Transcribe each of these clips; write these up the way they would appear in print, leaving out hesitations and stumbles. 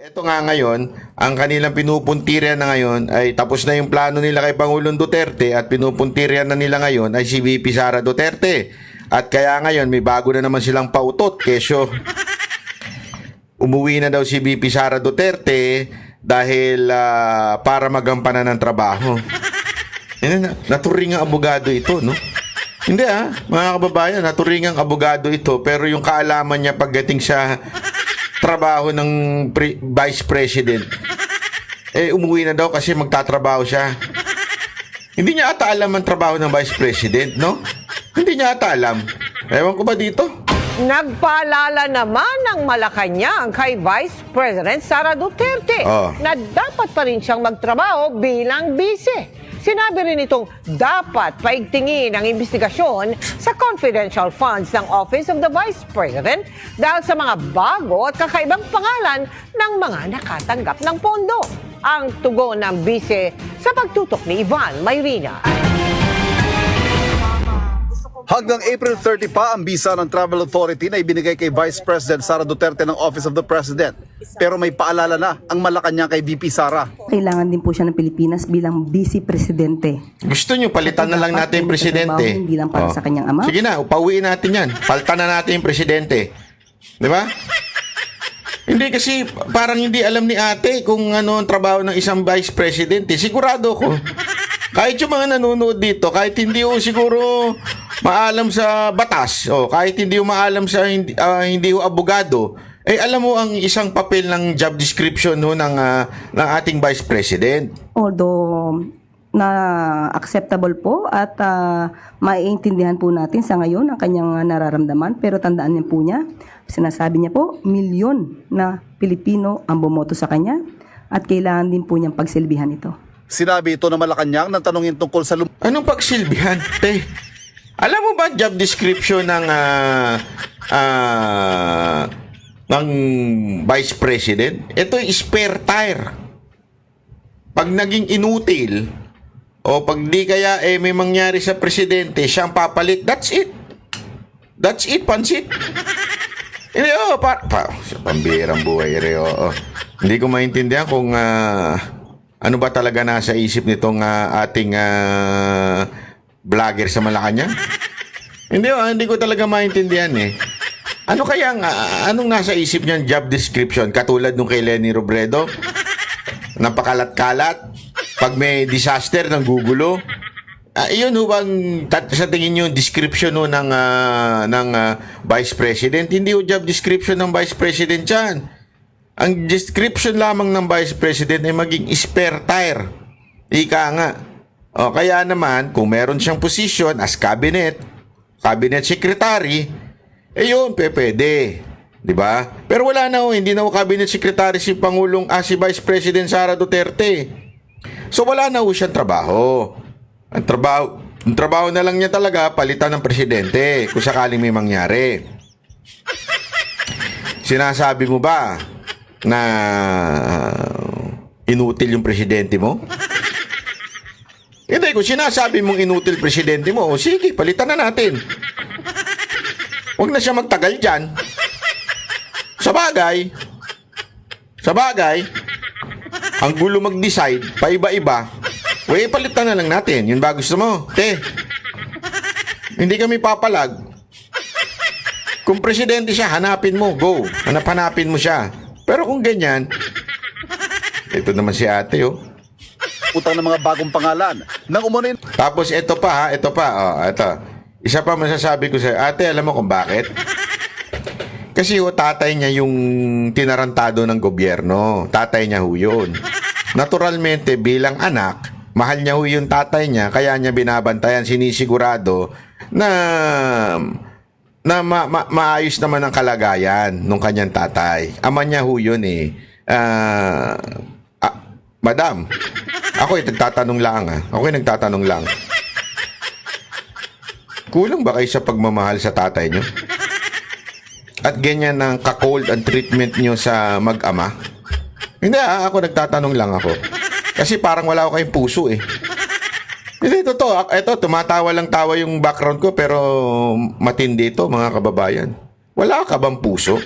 Ito nga ngayon, ang kanilang pinupuntiryan na ngayon ay tapos na yung plano nila kay Pangulong Duterte at pinupuntiryan na nila ngayon ay si VP Sara Duterte. At kaya ngayon may bago na naman silang pautot kesyo umuwi na daw si VP Sara Duterte dahil para magampanan ng trabaho. Naturing ang abogado ito, no? Hindi mga kababayan, naturing ang abogado ito pero yung kaalaman niya pagdating sa trabaho ng Vice President umuwi na daw kasi magtatrabaho siya. Hindi niya ata alam ang trabaho ng Vice President, no? Hindi niya ata alam. Ewan ko ba dito? Nagpaalala naman ng Malacanang kay Vice President Sara Duterte na dapat pa rin siyang magtrabaho bilang bise. Sinabi rin itong dapat paigtingin ang investigasyon sa confidential funds ng Office of the Vice President dahil sa mga bago at kakaibang pangalan ng mga nakatanggap ng pondo. Ang tugon ng bise sa pagtutok ni Ivan Mayrina. Hanggang April 30 pa ang bisa ng Travel Authority na ibinigay kay Vice President Sara Duterte ng Office of the President. Pero may paalala na ang Malacanang kay VP Sara. Kailangan din po siya ng Pilipinas bilang vice presidente. Gusto nyo, palitan na lang natin yung presidente. Hindi lang para sa kanyang ama. Sige na, pauwiin natin yan. Palitan na natin yung presidente. Di ba? Hindi kasi parang hindi alam ni ate kung ano ang trabaho ng isang vice president. Sigurado ko. Kahit yung mga nanonood dito, kahit hindi ko siguro maalam sa batas, kahit hindi ko maalam sa hindi ko abogado, alam mo ang isang papel ng job description ng ating Vice President. Although na acceptable po at maiintindihan po natin sa ngayon ang kanyang nararamdaman, pero tandaan niya po niya, sinasabi niya po, milyon na Pilipino ang bumoto sa kanya at kailangan din po niyang pagsilbihan ito. Sinabi ito ng Malacanang nang tanungin tungkol sa Anong pagsilbihan, te? Alam mo ba job description ng Vice President? Ito ay spare tire. Pag naging inutil o pag di kaya may mangyari sa presidente, siyang papalit, that's it. That's it, pansit. Hindi, pambihirang buhay, Hindi ko maintindihan kung ano ba talaga nasa isip nitong ating vlogger sa Malacanang? Hindi ko talaga maintindihan Ano kaya anong nasa isip niyan job description katulad nung kay Lenny Robredo? Napakalat-kalat. Pag may disaster ng gugulo. Iyon ho bang sa tingin niyo description ng Vice President? Hindi ho job description ng Vice President yan. Ang description lamang ng Vice President ay maging spare tire. Ika nga. Kaya naman, kung meron siyang position as cabinet secretary, yun, pwede. Diba? Pero wala na hindi na cabinet secretary si si Vice President Sara Duterte. So wala na siyang trabaho. Ang trabaho na lang niya talaga, palitan ng presidente kung sakaling may mangyari. Sinasabi mo ba na inutil yung presidente mo? Hindi, kung sinasabi mong inutil presidente mo, sige, palitan na natin. Huwag na siya magtagal dyan. Sa bagay, ang gulo mag-decide, paiba-iba, palitan na lang natin. Yun ba gusto mo? Hindi kami papalag. Kung presidente siya, hanapin mo, go. Hanapin mo siya. Pero kung ganyan, ito naman si ate, utang ng mga bagong pangalan nang umunin. Tapos ito pa. Ito. Isa pa masasabi ko sa ate, alam mo kung bakit? Kasi tatay niya yung tinarantado ng gobyerno. Tatay niya yun. Naturalmente, bilang anak, mahal niya yung tatay niya, kaya niya binabantayan, sinisigurado na maayos naman ang kalagayan ng kanyang tatay. Ama niya yun Madam, ako nagtatanong lang. Kulang ba kayo sa pagmamahal sa tatay niyo? At ganyan ang ka-cold ang treatment niyo sa mag-ama? Hindi ako nagtatanong lang ako. Kasi parang wala ako kayong puso Hindi, totoo. Ito, tumatawa lang tawa yung background ko pero matindi ito, mga kababayan. Wala ka bang puso?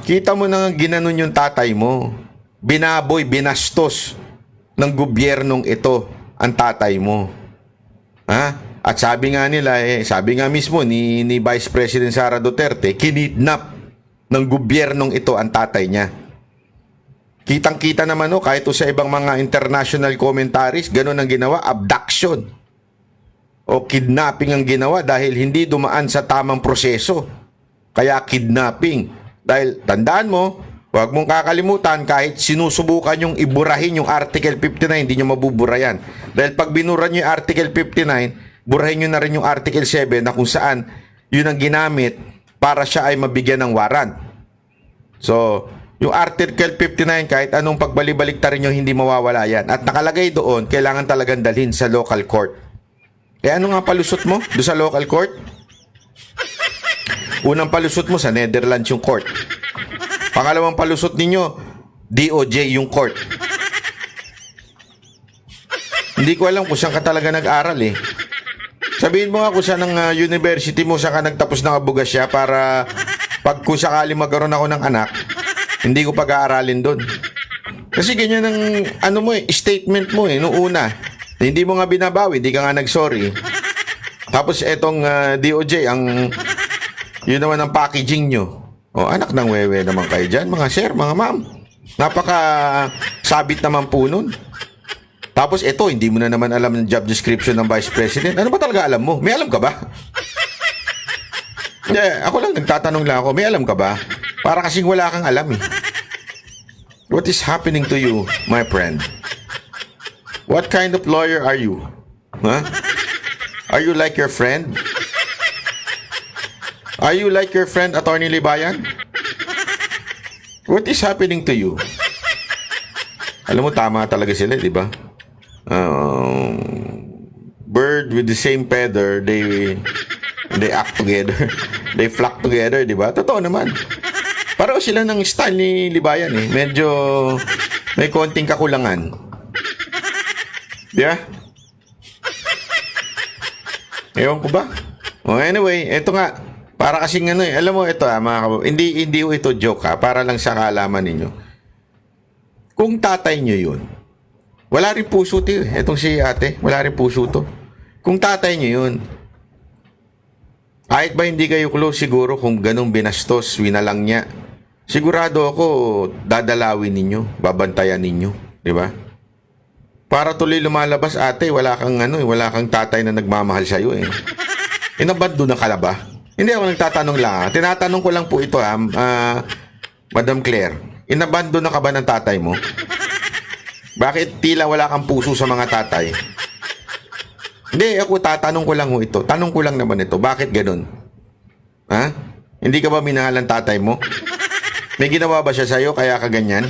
Kita mo na ginanon yung tatay mo. Binaboy, binastos ng gobyernong ito ang tatay mo. Ha? At sabi nga nila, sabi nga mismo ni Vice President Sara Duterte, kinidnap ng gobyernong ito ang tatay niya. Kitang-kita naman kahit sa ibang mga international commentaries, ganun ang ginawa, abduction. O kidnapping ang ginawa dahil hindi dumaan sa tamang proseso. Kaya kidnapping. Dahil tandaan mo, huwag mong kakalimutan kahit sinusubukan yung iburahin yung Article 59, hindi nyo mabubura yan. Dahil pag binura nyo yung Article 59, burahin nyo na rin yung Article 7 na kung saan yun ang ginamit para siya ay mabigyan ng warrant. So, yung Article 59, kahit anong pagbalik-balik ta rin nyo, hindi mawawala yan. At nakalagay doon, kailangan talagang dalhin sa local court. Eh ano nga palusot mo doon sa local court? Unang palusot mo sa Netherlands yung court. Pangalawang palusot ninyo, DOJ yung court. Hindi ko alam kung saan ka talaga nag-aral eh. Sabihin mo nga kung saan ang university mo, saan ka nagtapos ng abogasya para pag kung sakali magkaroon ako ng anak, hindi ko pag-aaralin doon. Kasi ganyan ang statement mo noong una. Hindi mo nga binabawi, hindi ka nga nag-sorry. Tapos etong DOJ, yun naman ang packaging nyo. O anak ng wewe naman kayo dyan, mga sir, mga ma'am. Napaka-sabit naman po nun. Tapos ito, hindi mo na naman alam ng job description ng Vice President. Ano ba talaga alam mo? May alam ka ba? Ako lang, nagtatanong lang ako, may alam ka ba? Para kasing wala kang alam eh. What is happening to you, my friend? What kind of lawyer are you? Huh? Are you like your friend? Are you like your friend, Attorney Libayan? What is happening to you? Alam mo, tama talaga sila, di ba? Bird with the same feather, they act together. They flock together, di ba? Totoo naman. Pareho sila ng style ni Libayan eh. Medyo may konting kakulangan. Yeah? Ewan ko ba? Anyway, ito nga. Para kasing alam mo, ito mga hindi ito joke para lang sa kaalaman ninyo. Kung tatay nyo yun, wala rin puso to etong si ate, wala rin puso to. Kung tatay nyo yun, kahit ba hindi kayo close siguro kung ganong binastos, winalang niya, sigurado ako dadalawin ninyo, babantayan ninyo, di ba? Para tuloy lumalabas, ate, wala kang tatay na nagmamahal sa iyo eh. Inabando na ka na ba? Hindi ako nagtatanong lang. Tinatanong ko lang po ito Madam Claire. Inabando na ka ba ng tatay mo? Bakit tila wala kang puso sa mga tatay? Hindi, ako tatanong ko lang ito. Tanong ko lang naman ito. Bakit ganun? Ha? Hindi ka ba minahal ng tatay mo? May ginawa ba siya sa'yo kaya ka ganyan?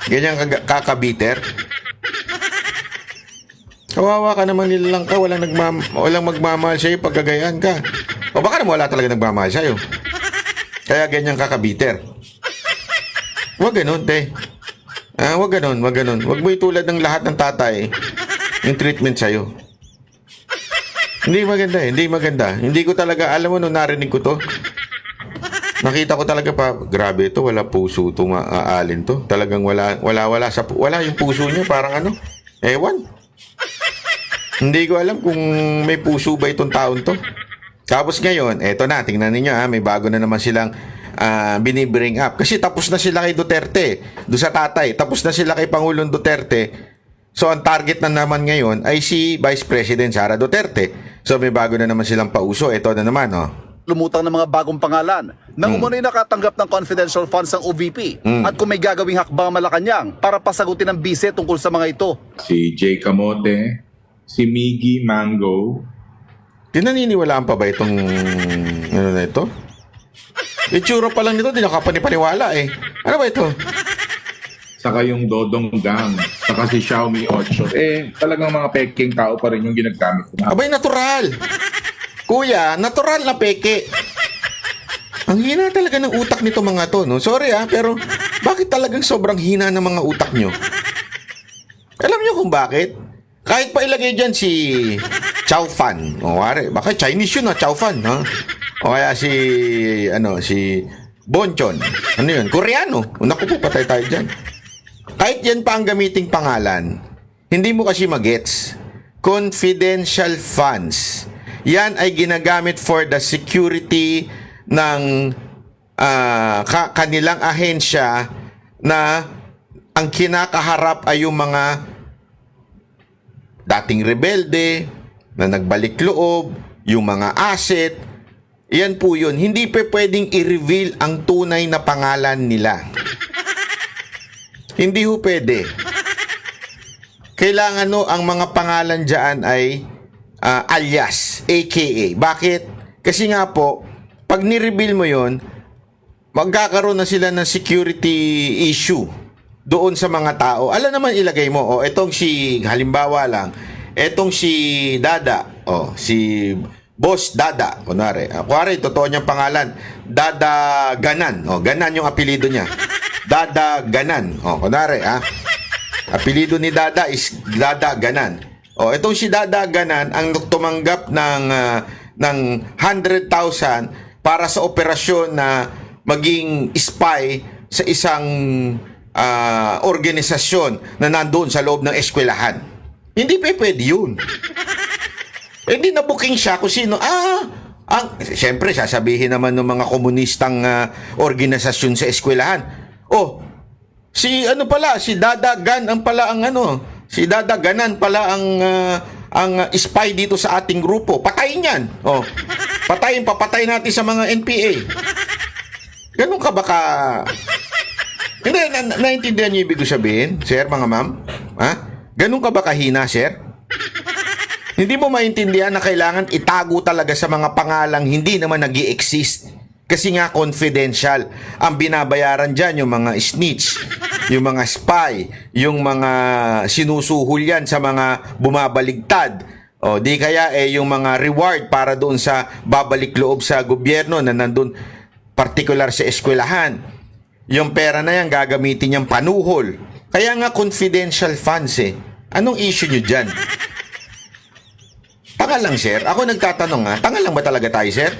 Ganyan kakabiter? Kawawa ka naman, nilalang ka, walang magmamahal sa'yo pag gagayaan ka. O baka naman wala talaga nagmamahal sa'yo. Kaya ganyan kakabiter. Huwag ganun, te. Huwag ganun. Huwag mo itulad ng lahat ng tatay yung treatment sa'yo. Hindi maganda. Hindi ko talaga, alam mo, nung narinig ko to, nakita ko talaga pa, grabe ito, wala puso itong aalin to. Talagang wala yung puso niya, parang ewan. Hindi ko alam kung may puso ba itong taon to. Tapos ngayon, eto na, tingnan ninyo may bago na naman silang binibring up. Kasi tapos na sila kay Duterte, doon sa tatay. Tapos na sila kay Pangulong Duterte. So ang target na naman ngayon ay si Vice President Sara Duterte. So may bago na naman silang pauso. Ito na naman, lumutang ng mga bagong pangalan na umunoy nakatanggap ng confidential funds ng OVP at kung may gagawing hakbang Malacanang para pasagutin ang bise tungkol sa mga ito. Si Jay Camote, si Miggy Mango. Tinaniniwalaan pa ba itong na ito? Itsura pa lang nito, di nakapanipaniwala eh. Ano ba ito? Saka yung Dodong Gang, saka si Xiaomi 8. Talagang mga peking tao pa rin yung ginagamit ko. Abay, natural. Kuya, natural na peke. Ang hina talaga ng utak nito mga to, no? Sorry pero bakit talagang sobrang hina ng mga utak nyo? Alam nyo kung bakit? Kahit pa ilagay dyan si Chow Fan. O, baka Chinese yun Chow Fan, ha? O kaya si Bonchon. Ano yun? Koreano. Naku po, patay tayo dyan. Kahit yan pa ang gamiting pangalan, hindi mo kasi magets. Confidential funds. Yan ay ginagamit for the security ng kanilang ahensya na ang kinakaharap ay yung mga dating rebelde na nagbalik loob, yung mga asset. Yan po yun. Hindi pa pwedeng i-reveal ang tunay na pangalan nila. Hindi ho pwede. Kailangan ang mga pangalan dyan ay alias, aka. Bakit? Kasi nga po, pag ni-reveal mo yon, magkakaroon na sila ng security issue doon sa mga tao. Alam naman ilagay mo, etong si, halimbawa lang, etong si Dada, si Boss Dada, kunwari, totoo niyang pangalan, Dada Ganan, Ganan yung apelido niya. Dada Ganan, kunwari, apelido ni Dada is Dada Ganan. Etong si Dada Ganan ang tumanggap ng 100,000 para sa operasyon na maging spy sa isang organisasyon na nandoon sa loob ng eskwelahan. Hindi pa pwede yun. Hindi na booking siya kung sino. Siyempre, sasabihin naman ng mga komunistang organisasyon sa eskwelahan. Si Dada Gan ang pala ang si Dada Ganan pala ang spy dito sa ating grupo. Patayin yan. Papatay natin sa mga NPA. Ganun ka baka... Hindi, naintindihan niyo ibig sabihin, sir, mga ma'am? Ganun ka ba kahina, sir? Hindi mo maintindihan na kailangan itago talaga sa mga pangalang hindi naman nag-i-exist. Kasi nga confidential. Ang binabayaran dyan, yung mga snitch, yung mga spy, yung mga sinusuhol yan sa mga bumabaligtad. Di kaya yung mga reward para doon sa babalik loob sa gobyerno na nandun particular sa eskwelahan. Yung pera na yan gagamitin niyang panuhol. Kaya nga confidential funds Anong issue nyo dyan? Tanga lang, sir. Ako nagtatanong tanga lang ba talaga tayo, sir?